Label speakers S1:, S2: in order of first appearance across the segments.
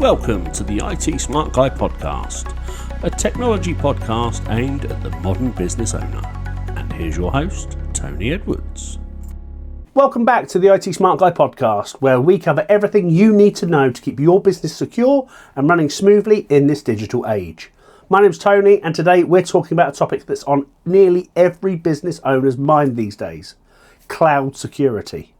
S1: Welcome to the IT Smart Guy podcast, a technology podcast aimed at the modern business owner. And here's your host, Tony Edwards. Welcome back to the IT Smart Guy podcast, where we cover everything you need to know to keep your business secure and running smoothly in this digital age. My name's Tony, and today we're talking about a topic that's on nearly every business owner's mind these days: cloud security.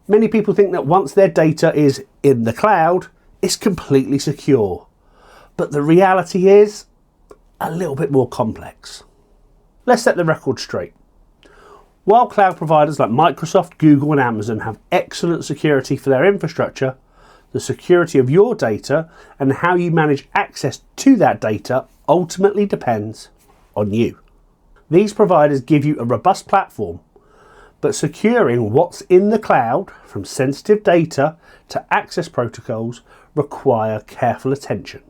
S1: Many people think that once their data is in the cloud, it's completely secure. But the reality is a little bit more complex. Let's set the record straight. While cloud providers like Microsoft, Google and Amazon have excellent security for their infrastructure, the security of your data and how you manage access to that data ultimately depends on you. These providers give you a robust platform, but securing what's in the cloud, from sensitive data to access protocols, require careful attention.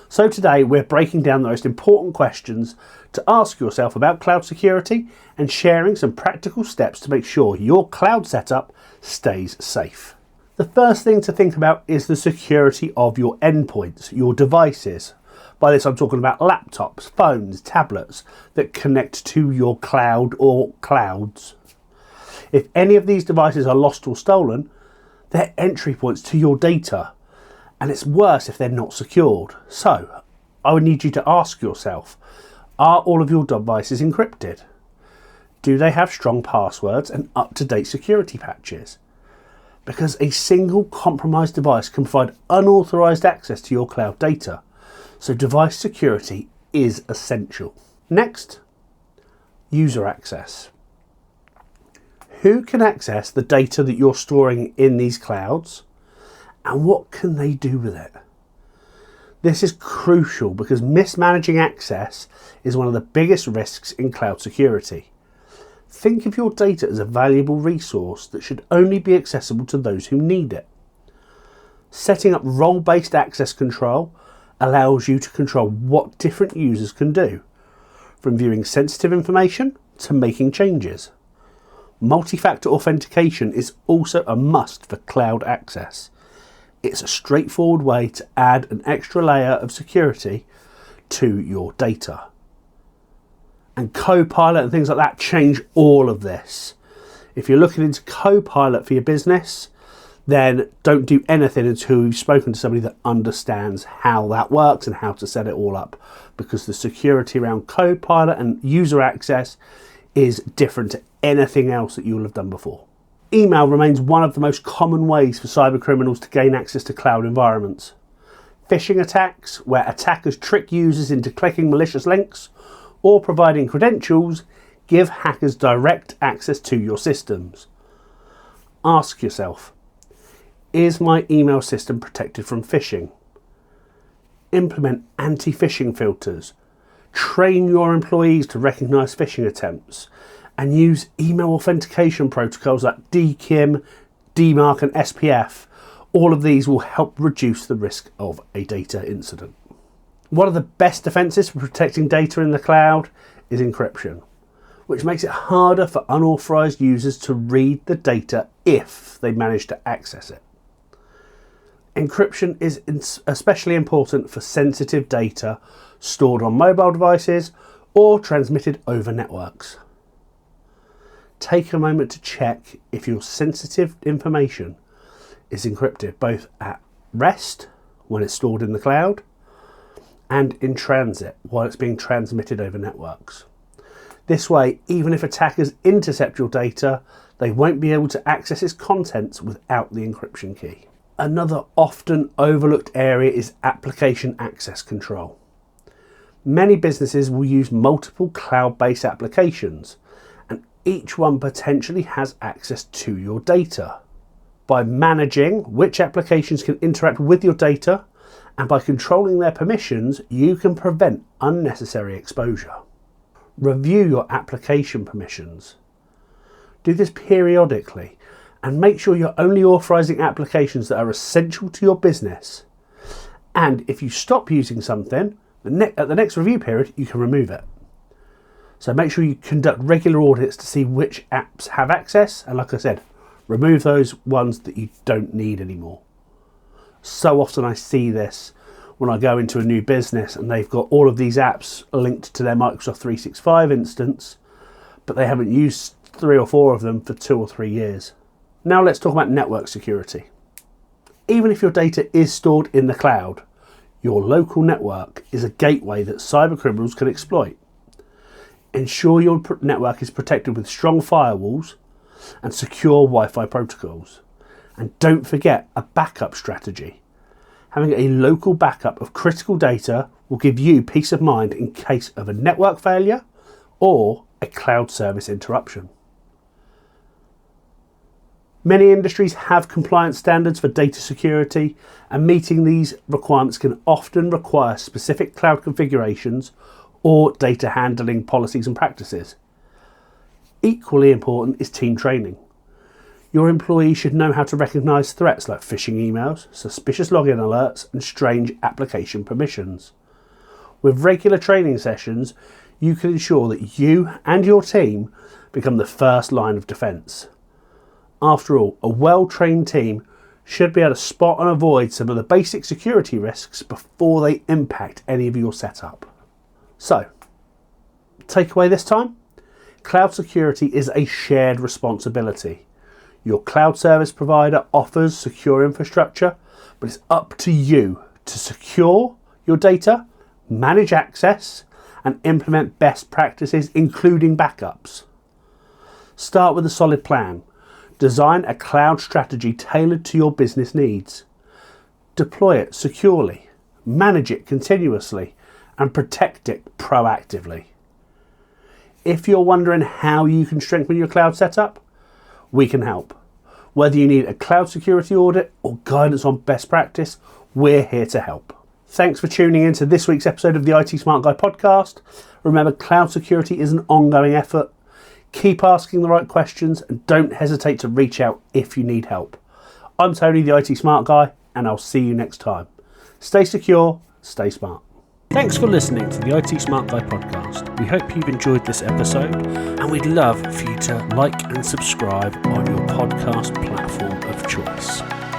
S1: So today we're breaking down the most important questions to ask yourself about cloud security and sharing some practical steps to make sure your cloud setup stays safe. The first thing to think about is the security of your endpoints, your devices. By this I'm talking about laptops, phones, tablets that connect to your cloud or clouds. If any of these devices are lost or stolen, they're entry points to your data, and it's worse if they're not secured. So, I would need you to ask yourself, are all of your devices encrypted? Do they have strong passwords and up-to-date security patches? Because a single compromised device can provide unauthorized access to your cloud data, so device security is essential. Next, user access. Who can access the data that you're storing in these clouds, and what can they do with it? This is crucial because mismanaging access is one of the biggest risks in cloud security. Think of your data as a valuable resource that should only be accessible to those who need it. Setting up role-based access control allows you to control what different users can do, from viewing sensitive information to making changes. Multi-factor authentication is also a must for cloud access. It's a straightforward way to add an extra layer of security to your data. And Copilot and things like that change all of this. If you're looking into Copilot for your business, then don't do anything until you've spoken to somebody that understands how that works and how to set it all up, because the security around Copilot and user access is different to anything else that you'll have done before. Email remains one of the most common ways for cyber criminals to gain access to cloud environments. Phishing attacks, where attackers trick users into clicking malicious links or providing credentials, give hackers direct access to your systems. Ask yourself, is my email system protected from phishing? Implement anti-phishing filters. Train your employees to recognise phishing attempts and use email authentication protocols like DKIM, DMARC and SPF. All of these will help reduce the risk of a data incident. One of the best defences for protecting data in the cloud is encryption, which makes it harder for unauthorised users to read the data if they manage to access it. Encryption is especially important for sensitive data stored on mobile devices or transmitted over networks. Take a moment to check if your sensitive information is encrypted, both at rest, when it's stored in the cloud, and in transit, while it's being transmitted over networks. This way, even if attackers intercept your data, they won't be able to access its contents without the encryption key. Another often overlooked area is application access control. Many businesses will use multiple cloud-based applications, and each one potentially has access to your data. By managing which applications can interact with your data and by controlling their permissions, you can prevent unnecessary exposure. Review your application permissions. Do this periodically and make sure you're only authorizing applications that are essential to your business. And if you stop using something, at the next review period, you can remove it. So make sure you conduct regular audits to see which apps have access, and like I said, remove those ones that you don't need anymore. So often I see this when I go into a new business and they've got all of these apps linked to their Microsoft 365 instance, but they haven't used 3 or 4 of them for 2 or 3 years. Now let's talk about network security. Even if your data is stored in the cloud, your local network is a gateway that cyber criminals can exploit. Ensure your network is protected with strong firewalls and secure Wi-Fi protocols. And don't forget a backup strategy. Having a local backup of critical data will give you peace of mind in case of a network failure or a cloud service interruption. Many industries have compliance standards for data security, and meeting these requirements can often require specific cloud configurations or data handling policies and practices. Equally important is team training. Your employees should know how to recognise threats like phishing emails, suspicious login alerts, and strange application permissions. With regular training sessions, you can ensure that you and your team become the first line of defence. After all, a well-trained team should be able to spot and avoid some of the basic security risks before they impact any of your setup. So, takeaway this time? Cloud security is a shared responsibility. Your cloud service provider offers secure infrastructure, but it's up to you to secure your data, manage access, and implement best practices, including backups. Start with a solid plan. Design a cloud strategy tailored to your business needs. Deploy it securely, manage it continuously, and protect it proactively. If you're wondering how you can strengthen your cloud setup, we can help. Whether you need a cloud security audit or guidance on best practice, we're here to help. Thanks for tuning in to this week's episode of the IT Smart Guy podcast. Remember, cloud security is an ongoing effort. Keep asking the right questions and don't hesitate to reach out if you need help. I'm Tony, the IT Smart Guy, and I'll see you next time. Stay secure, stay smart. Thanks for listening to the IT Smart Guy podcast. We hope you've enjoyed this episode, and we'd love for you to like and subscribe on your podcast platform of choice.